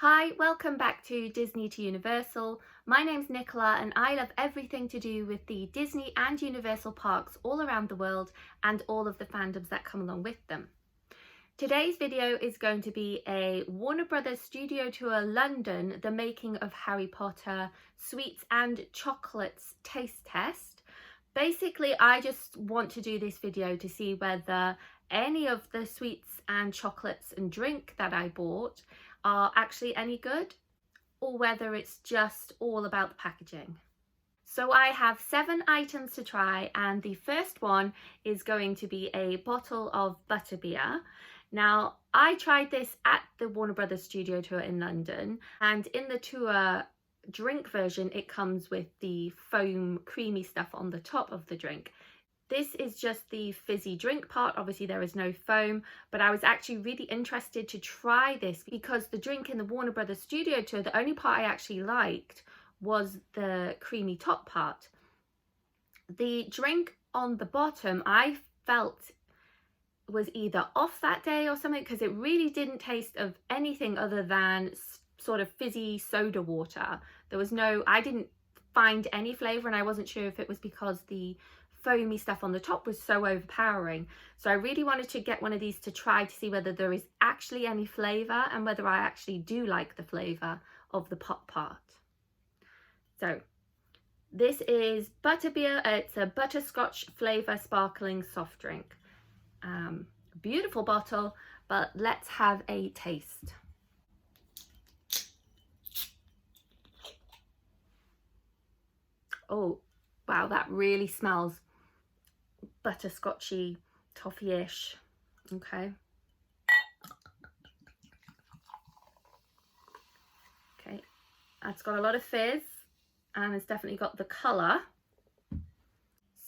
Hi, welcome back to Disney to Universal. My name's Nicola and I love everything to do with the Disney and Universal parks all around the world and all of the fandoms that come along with them. Today's video is going to be a Warner Brothers Studio Tour London, the making of Harry Potter sweets and chocolates taste test. Basically, I just want to do this video to see whether any of the sweets and chocolates and drink that I bought are actually any good, or whether it's just all about the packaging. So I have 7 items to try, and the first one is going to be a bottle of Butterbeer. Now, I tried this at the Warner Brothers Studio Tour in London, and in the tour drink version it comes with the foam creamy stuff on the top of the drink. This is just the fizzy drink part. Obviously there is no foam, but I was actually really interested to try this because the drink in the Warner Brothers Studio Tour, the only part I actually liked was the creamy top part. The drink on the bottom I felt was either off that day or something, because it really didn't taste of anything other than sort of fizzy soda water. There was no, I didn't find any flavour, and I wasn't sure if it was because the foamy stuff on the top was so overpowering. So I really wanted to get one of these to try to see whether there is actually any flavour and whether I actually do like the flavour of the pop part. So this is Butterbeer. It's a butterscotch flavour sparkling soft drink. Beautiful bottle, but let's have a taste. Oh wow, that really smells butterscotchy, toffee-ish. Okay, it's got a lot of fizz and it's definitely got the colour.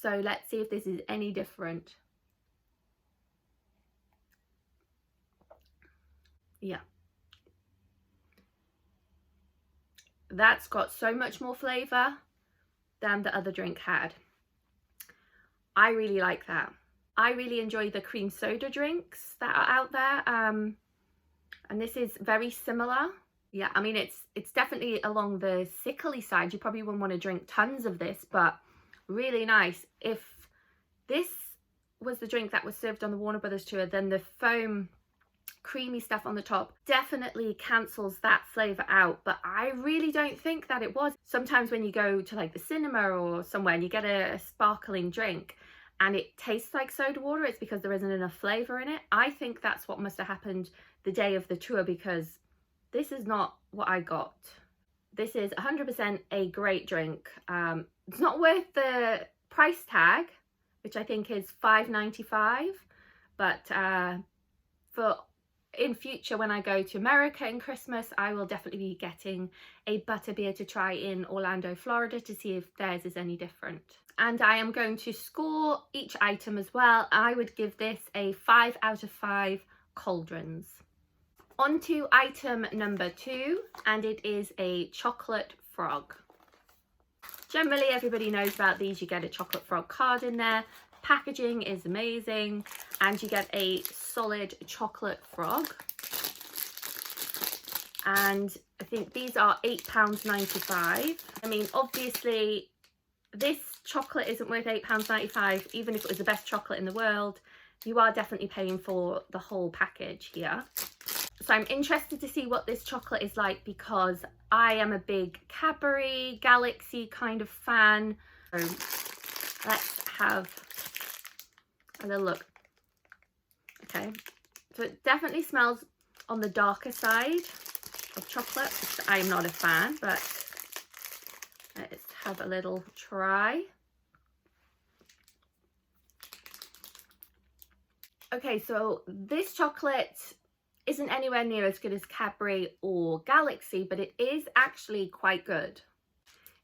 So let's see if this is any different. Yeah, that's got so much more flavour than the other drink had. I really like that. I really enjoy the cream soda drinks that are out there, and this is very similar. Yeah, I mean it's definitely along the sickly side. You probably wouldn't want to drink tons of this, but really nice. If this was the drink that was served on the Warner Brothers tour, then the foam creamy stuff on the top definitely cancels that flavour out, but I really don't think that it was. Sometimes when you go to like the cinema or somewhere and you get a sparkling drink and it tastes like soda water, it's because there isn't enough flavour in it. I think that's what must have happened the day of the tour, because this is not what I got. This is 100% a great drink. It's not worth the price tag, which I think is $5.95, but for in future when I go to America in Christmas, I will definitely be getting a Butterbeer to try in Orlando, Florida, to see if theirs is any different. And I am going to score each item as well. I would give this a 5 out of 5 cauldrons. On to item number 2, and it is a chocolate frog. Generally everybody knows about these. You get a chocolate frog card in there. Packaging is amazing, and you get a solid chocolate frog, and I think these are £8.95. I mean, obviously this chocolate isn't worth £8.95, even if it was the best chocolate in the world. You are definitely paying for the whole package here. So I'm interested to see what this chocolate is like, because I am a big Cadbury Galaxy kind of fan. So let's have a little look. Okay, so it definitely smells on the darker side of chocolate. I'm not a fan, but let's have a little try. Okay, so this chocolate isn't anywhere near as good as Cadbury or Galaxy, but it is actually quite good.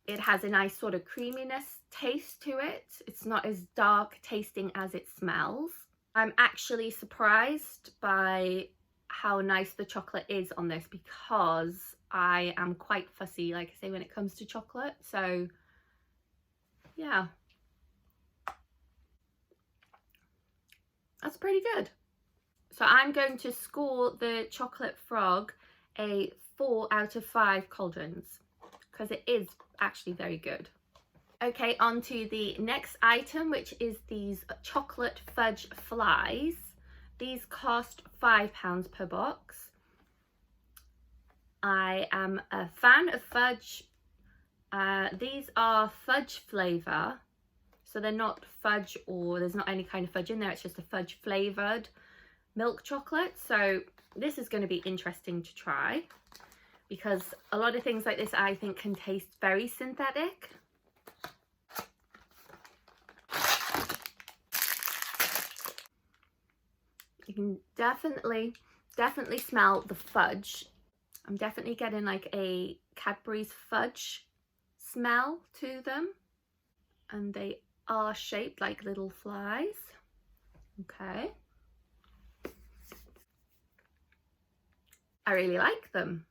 It has a nice sort of creaminess taste to it. It's not as dark tasting as it smells. I'm actually surprised by how nice the chocolate is on this, because I am quite fussy, like I say, when it comes to chocolate. So yeah, that's pretty good. So I'm going to score the chocolate frog a 4 out of 5 cauldrons because it is actually very good. Okay, on to the next item, which is these chocolate fudge flies. These cost £5 per box. I am a fan of fudge. These are fudge flavour, so they're not fudge, or there's not any kind of fudge in there, it's just a fudge flavoured milk chocolate. So this is going to be interesting to try, because a lot of things like this I think can taste very synthetic. You can definitely smell the fudge. I'm definitely getting like a Cadbury's fudge smell to them, and they are shaped like little flies. Okay, I really like them.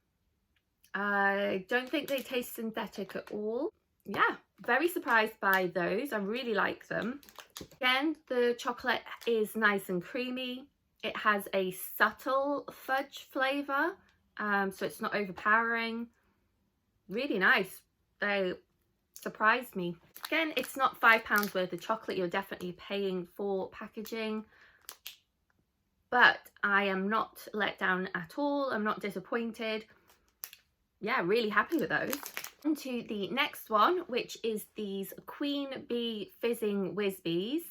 I don't think they taste synthetic at all. Yeah, very surprised by those. I really like them. Again, the chocolate is nice and creamy. It has a subtle fudge flavour, so it's not overpowering. Really nice. They surprised me. Again, it's not £5 worth of chocolate. You're definitely paying for packaging, but I am not let down at all. I'm not disappointed. Yeah, really happy with those. On to the next one, which is these Queen Bee Fizzing Whispies.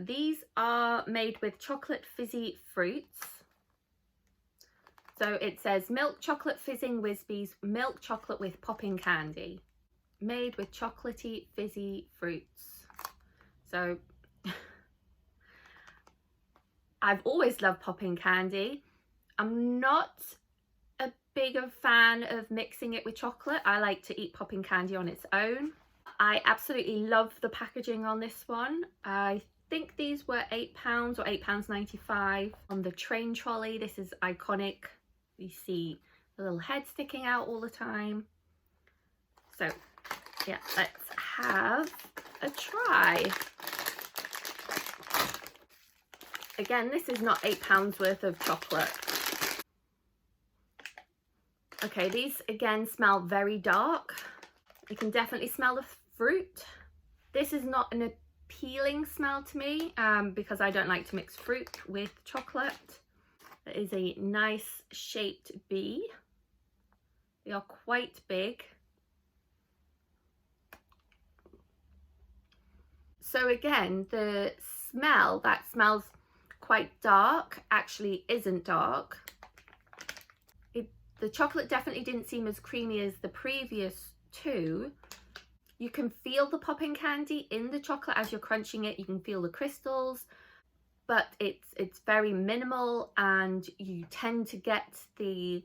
These are made with chocolate fizzy fruits. So it says milk chocolate fizzing whispies, milk chocolate with popping candy. Made with chocolatey fizzy fruits. So I've always loved popping candy. I'm not a bigger fan of mixing it with chocolate. I like to eat popping candy on its own. I absolutely love the packaging on this one. I think these were £8 or £8.95 on the train trolley. This is iconic. You see the little head sticking out all the time. So yeah, let's have a try. Again, this is not £8 worth of chocolate. Okay, these again smell very dark. You can definitely smell the fruit. This is not an appealing smell to me because I don't like to mix fruit with chocolate. There is a nice shaped bee. They are quite big. So again, the smell that smells quite dark actually isn't dark. The chocolate definitely didn't seem as creamy as the previous two. You can feel the popping candy in the chocolate as you're crunching it. You can feel the crystals, but it's very minimal, and you tend to get the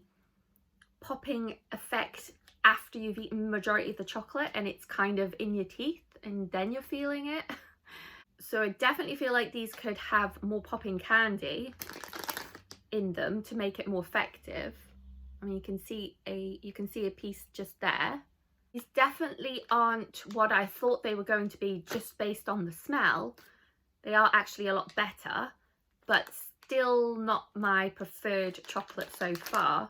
popping effect after you've eaten the majority of the chocolate, and it's kind of in your teeth and then you're feeling it. So I definitely feel like these could have more popping candy in them to make it more effective. I mean, you can see a piece just there. These definitely aren't what I thought they were going to be just based on the smell. They are actually a lot better, but still not my preferred chocolate so far.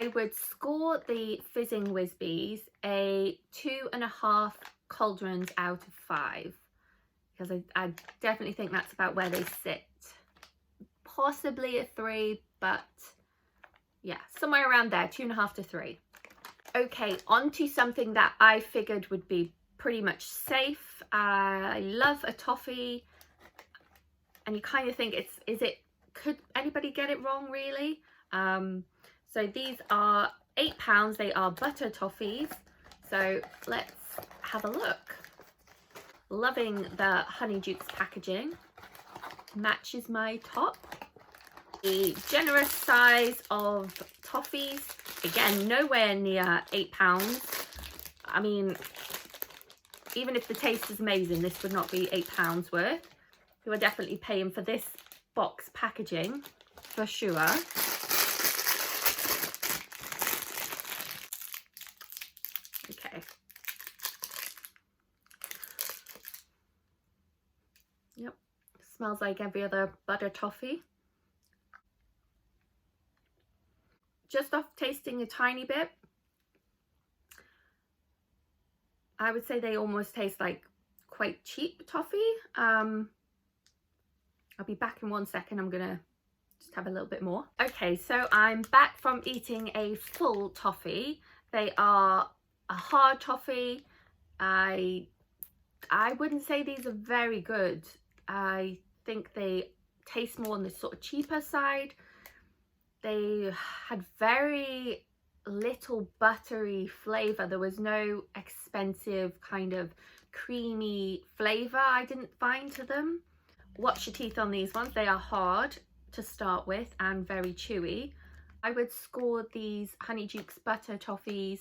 I would score the Fizzing Whispies a 2.5 cauldrons out of 5, because I definitely think that's about where they sit. Possibly a 3, but yeah, somewhere around there, 2.5 to 3. Okay, on to something that I figured would be pretty much safe. I love a toffee, and you kind of think could anybody get it wrong really? So these are £8. They are butter toffees. So let's have a look. Loving the Honeydukes packaging. Matches my top. A generous size of toffees. Again, nowhere near £8. I mean, even if the taste is amazing, this would not be £8 worth. You are definitely paying for this box packaging for sure. Okay. Yep. Smells like every other butter toffee. just off tasting a tiny bit, I would say they almost taste like quite cheap toffee. I'll be back in 1 second. I'm gonna just have a little bit more. Okay, so I'm back from eating a full toffee. They are a hard toffee. I wouldn't say these are very good. I think they taste more on the sort of cheaper side. They had very little buttery flavor. There was no expensive kind of creamy flavor I didn't find to them. Watch your teeth on these ones. They are hard to start with and very chewy. I would score these Honeydukes butter toffees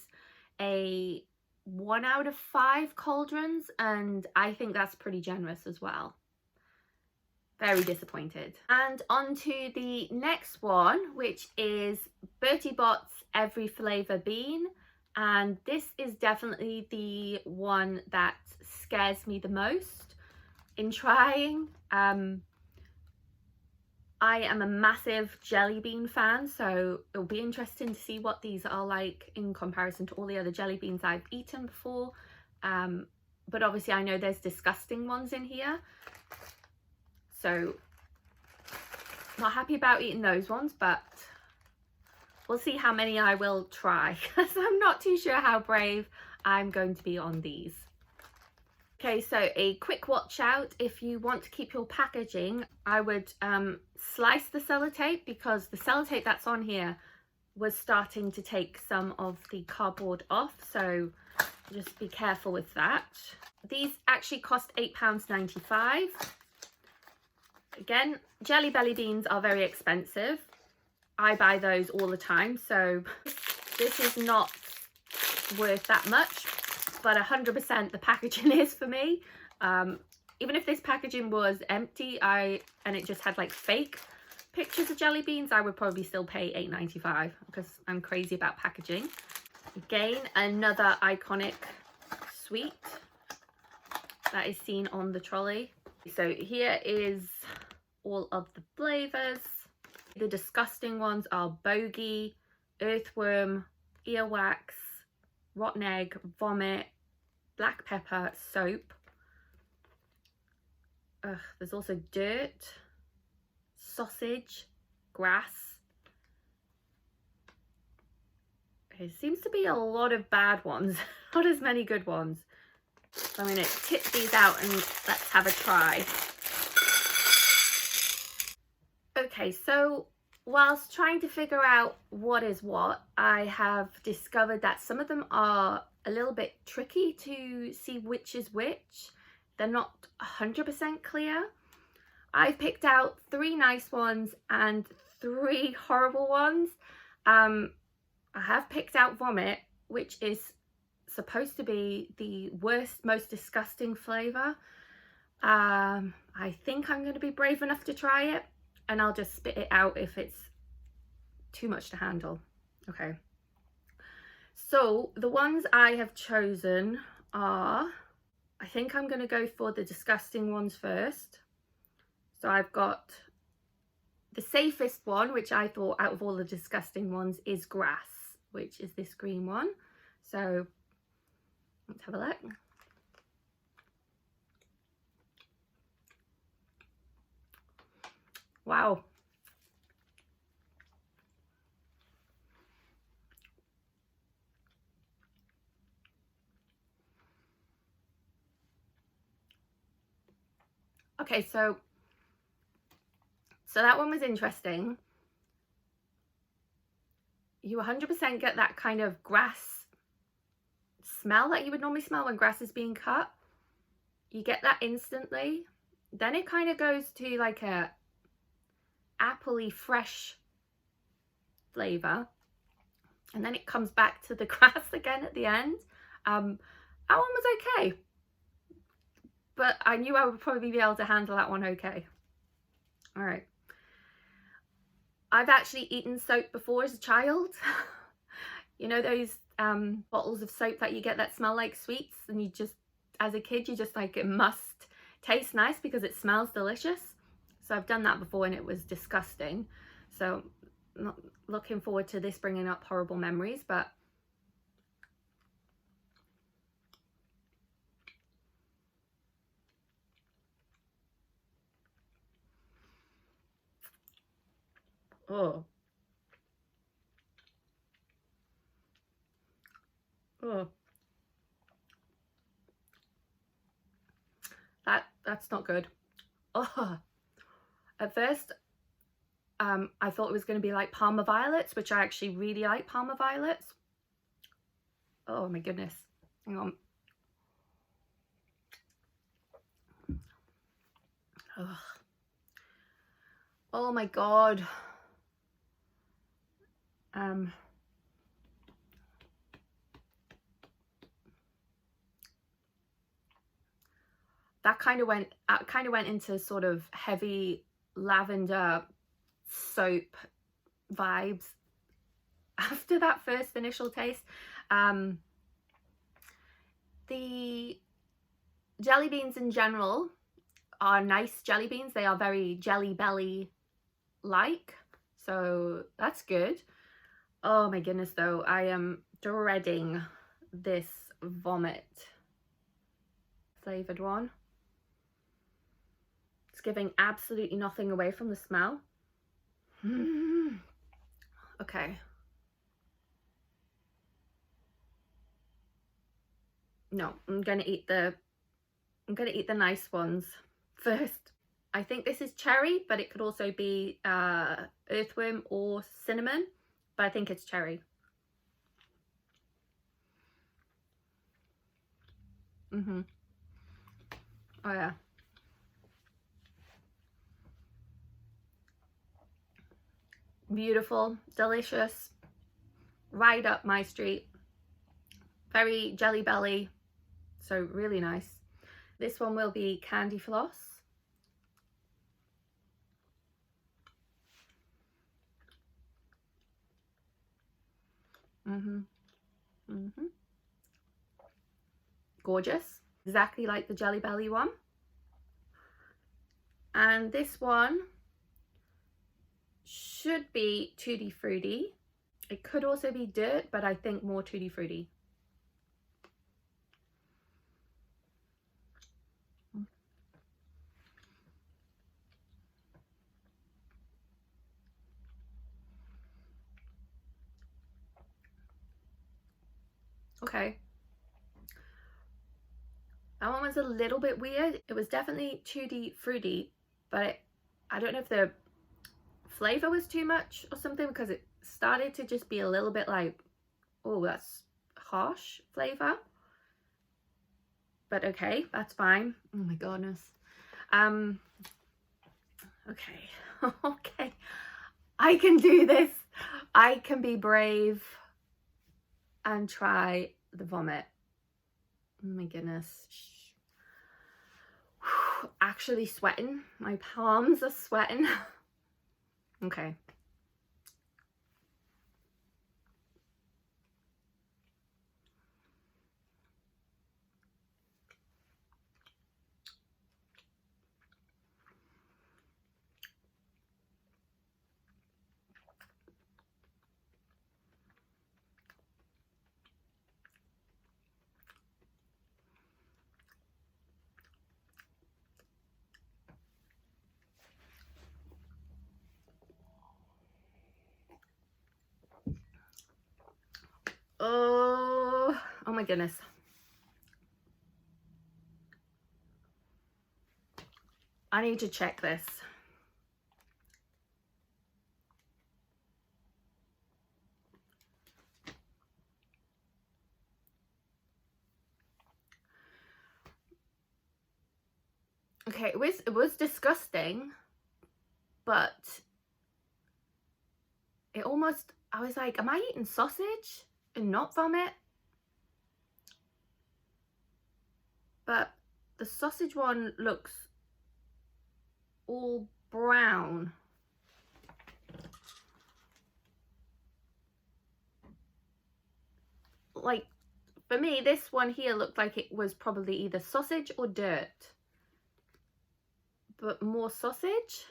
a 1 out of 5 cauldrons, and I think that's pretty generous as well. Very disappointed. And on to the next one, which is Bertie Bott's Every Flavour Bean, and this is definitely the one that scares me the most in trying. I am a massive jelly bean fan, so it'll be interesting to see what these are like in comparison to all the other jelly beans I've eaten before. But obviously I know there's disgusting ones in here, so not happy about eating those ones, but we'll see how many I will try, because I'm not too sure how brave I'm going to be on these. Okay, so a quick watch out: if you want to keep your packaging, I would slice the sellotape, because the sellotape that's on here was starting to take some of the cardboard off, so just be careful with that. These actually cost £8.95. Again, jelly belly beans are very expensive. I buy those all the time, so this is not worth that much, but 100% the packaging is for me. Even if this packaging was empty and it just had like fake pictures of jelly beans, I would probably still pay £8.95, because I'm crazy about packaging. Again, another iconic sweet that is seen on the trolley. So here is all of the flavors. The disgusting ones are bogey, earthworm, earwax, rotten egg, vomit, black pepper, soap. There's also dirt, sausage, grass. There seems to be a lot of bad ones, not as many good ones. So I'm going to tip these out and let's have a try. Okay, so whilst trying to figure out what is what, I have discovered that some of them are a little bit tricky to see which is which. They're not 100% clear. I've picked out 3 nice ones and 3 horrible ones. I have picked out vomit, which is supposed to be the worst, most disgusting flavour. I think I'm going to be brave enough to try it, and I'll just spit it out if it's too much to handle. Okay, so the ones I have chosen are, I think I'm going to go for the disgusting ones first. So I've got the safest one, which I thought out of all the disgusting ones is grass, which is this green one. So let's have a look. Wow. Okay, so that one was interesting. You 100% get that kind of grass smell that you would normally smell when grass is being cut. You get that instantly. Then it kind of goes to like a appley fresh flavor, and then it comes back to the grass again at the end. That one was okay, but I knew I would probably be able to handle that one okay. All right, I've actually eaten soap before as a child. You know those bottles of soap that you get that smell like sweets, and you just, as a kid, you just like, it must taste nice because it smells delicious. So I've done that before and it was disgusting. So not looking forward to this bringing up horrible memories, but oh, oh, that's not good. Oh, at first I thought it was going to be like Parma violets, which I actually really like Parma violets. Oh my goodness. Hang on. Ugh. Oh my God. That kind of went into sort of heavy lavender soap vibes after that first initial taste. The jelly beans in general are nice jelly beans. They are very Jelly Belly like, so that's good. Oh my goodness though, I am dreading this vomit flavored one. It's giving absolutely nothing away from the smell. Okay. No, I'm gonna eat the nice ones first. I think this is cherry, but it could also be earthworm or cinnamon, but I think it's cherry. Oh yeah. Beautiful, delicious, right up my street. Very Jelly Belly, so really nice. This one will be Candy Floss. Gorgeous, exactly like the Jelly Belly one. And this one should be Tutti Frutti. It could also be dirt, but I think more Tutti Frutti. Okay. That one was a little bit weird. It was definitely Tutti Frutti, but I don't know if the flavor was too much or something, because it started to just be a little bit like, oh, that's harsh flavor. But okay, that's fine. Oh my goodness. Okay. Okay. I can do this. I can be brave and try the vomit. Oh my goodness. Actually sweating. My palms are sweating. Okay. Oh my goodness. I need to check this. Okay, it was disgusting, but it almost, I was like, am I eating sausage and not vomit? But the sausage one looks all brown. Like, for me, this one here looked like it was probably either sausage or dirt, but more sausage.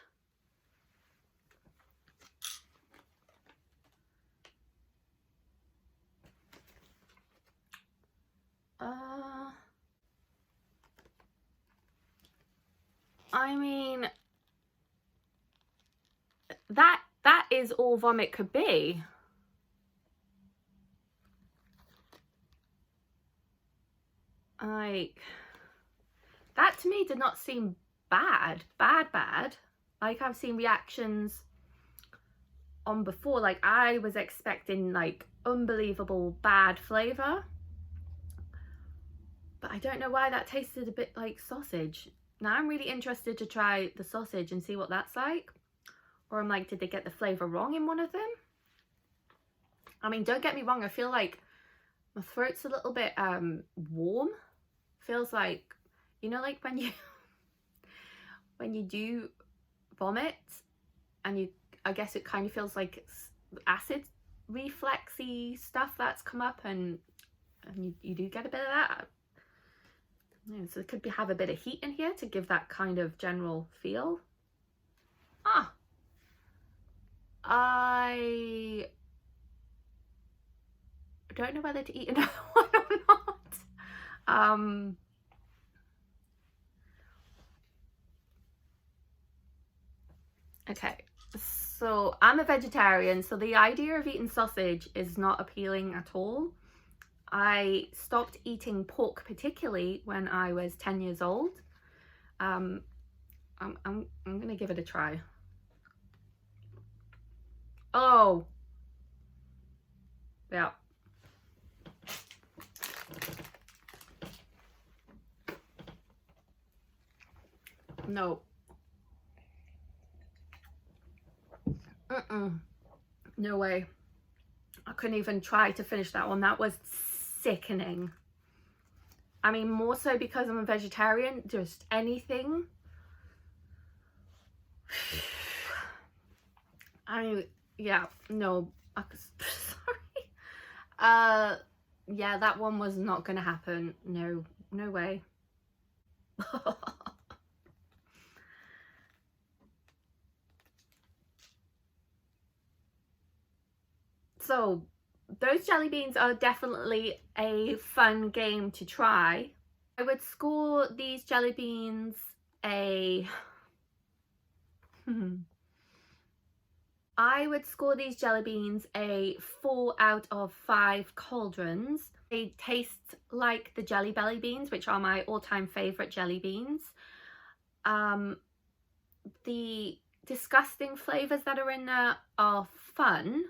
I mean, that is all vomit could be. Like, that to me did not seem bad. Like, I've seen reactions on before, like I was expecting like unbelievable bad flavor, but I don't know why that tasted a bit like sausage. Now I'm really interested to try the sausage and see what that's like. Or I'm like, did they get the flavor wrong in one of them? I mean, don't get me wrong, I feel like my throat's a little bit warm. Feels like, you know, like when you when you do vomit and you, I guess it kind of feels like acid reflexy stuff that's come up, and you do get a bit of that. Yeah, so it could have a bit of heat in here to give that kind of general feel. I don't know whether to eat another one or not. Okay, so I'm a vegetarian, so the idea of eating sausage is not appealing at all. I stopped eating pork particularly when I was 10 years old. I'm gonna give it a try. Oh, yeah. No. No way. I couldn't even try to finish that one. That was sickening. I mean, more so because I'm a vegetarian, just anything. Yeah, no, sorry. Yeah, that one was not gonna happen. No way. So those jelly beans are definitely a fun game to try. I would score these jelly beans a I would score these jelly beans a 4 out of 5 cauldrons. They taste like the Jelly Belly beans, which are my all-time favorite jelly beans. The disgusting flavors that are in there are fun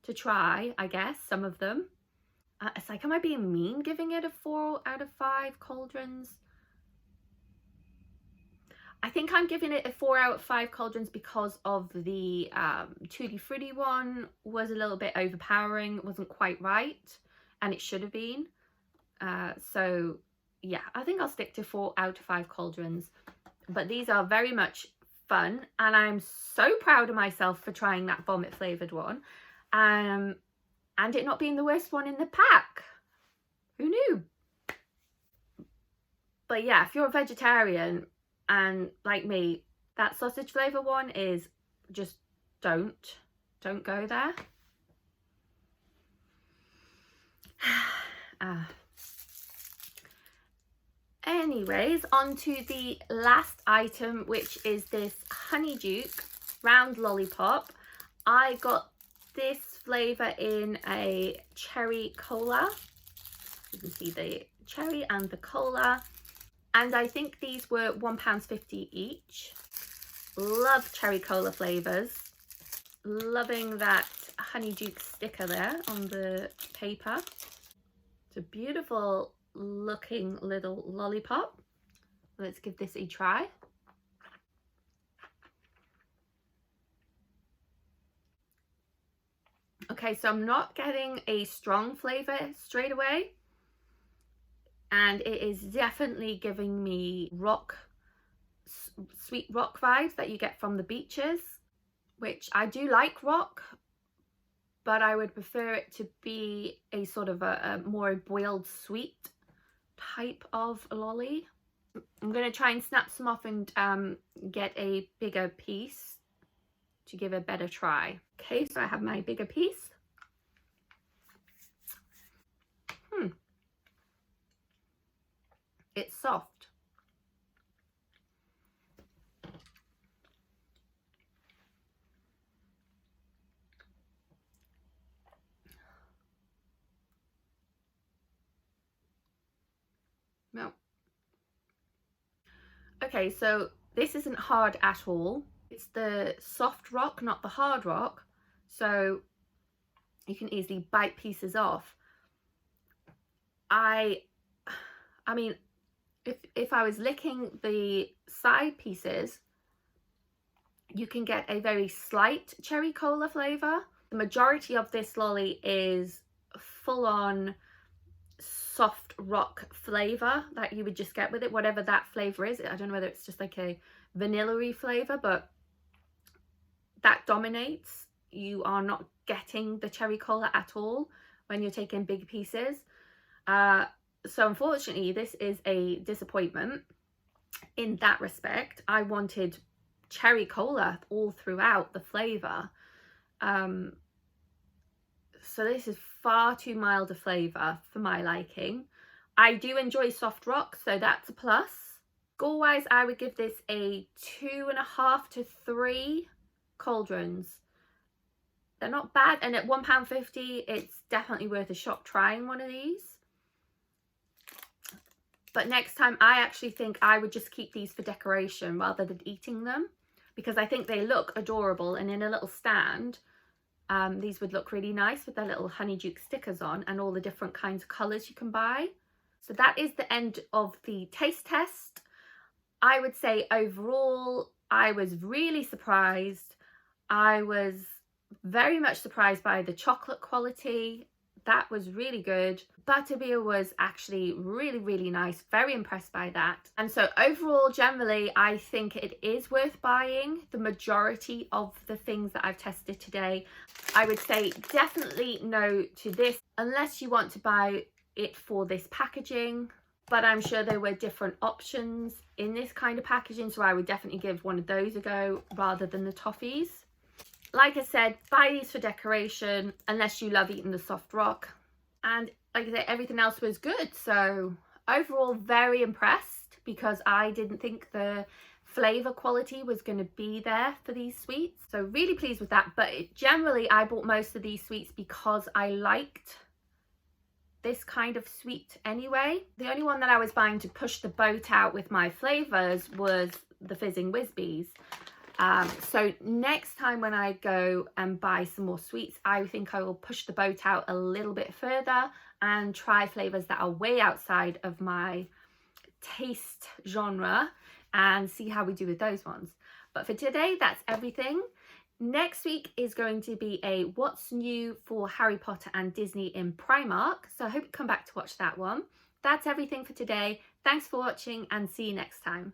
to try, I guess, some of them. It's like, am I being mean giving it a 4 out of 5 cauldrons? I think I'm giving it a 4 out of 5 cauldrons because of the Tutti Frutti one was a little bit overpowering. It wasn't quite right, and it should have been. So yeah, I think I'll stick to 4 out of 5 cauldrons. But these are very much fun, and I'm so proud of myself for trying that vomit flavoured one. And it not being the worst one in the pack. Who knew? But yeah, if you're a vegetarian and like me, that sausage flavour one is just don't go there. Anyways, on to the last item, which is this Honeydukes round lollipop. I got this flavour in a cherry cola. You can see the cherry and the cola. And I think these were £1.50 each. Love cherry cola flavours. Loving that Honeydukes sticker there on the paper. It's a beautiful looking little lollipop. Let's give this a try. Okay, so I'm not getting a strong flavour straight away. And it is definitely giving me sweet rock vibes that you get from the beaches, which I do like rock, but I would prefer it to be a sort of a more boiled sweet type of lolly. I'm going to try and snap some off and get a bigger piece to give a better try. Okay, so I have my bigger piece. It's soft. Okay, so this isn't hard at all. It's the soft rock, not the hard rock. So you can easily bite pieces off. I mean, if I was licking the side pieces, you can get a very slight cherry cola flavour. The majority of this lolly is full on soft rock flavour that you would just get with it, whatever that flavour is. I don't know whether it's just like a vanilla-y flavour, but that dominates. You are not getting the cherry cola at all when you're taking big pieces. So unfortunately, this is a disappointment in that respect. I wanted cherry cola all throughout the flavour. So this is far too mild a flavour for my liking. I do enjoy soft rock, so that's a plus. Score wise, I would give this a 2.5 to 3 cauldrons. They're not bad, and at £1.50 it's definitely worth a shot trying one of these. But next time, I actually think I would just keep these for decoration rather than eating them, because I think they look adorable, and in a little stand these would look really nice with their little Honeydukes stickers on and all the different kinds of colours you can buy. So that is the end of the taste test. I would say overall I was really surprised. I was very much surprised by the chocolate quality. That was really good. Butterbeer was actually really nice. Very impressed by that. And so overall, generally, I think it is worth buying the majority of the things that I've tested today. I would say definitely no to this unless you want to buy it for this packaging. But I'm sure there were different options in this kind of packaging, so I would definitely give one of those a go rather than the toffees. Like I said, buy these for decoration unless you love eating the soft rock. And like I said, everything else was good. So overall, very impressed, because I didn't think the flavour quality was going to be there for these sweets. So really pleased with that. But generally, I bought most of these sweets because I liked this kind of sweet anyway. The only one that I was buying to push the boat out with my flavours was the Fizzing whispies. So next time when I go and buy some more sweets, I think I will push the boat out a little bit further and try flavours that are way outside of my taste genre and see how we do with those ones. But for today, that's everything. Next week is going to be a what's new for Harry Potter and Disney in Primark. So I hope you come back to watch that one. That's everything for today. Thanks for watching and see you next time.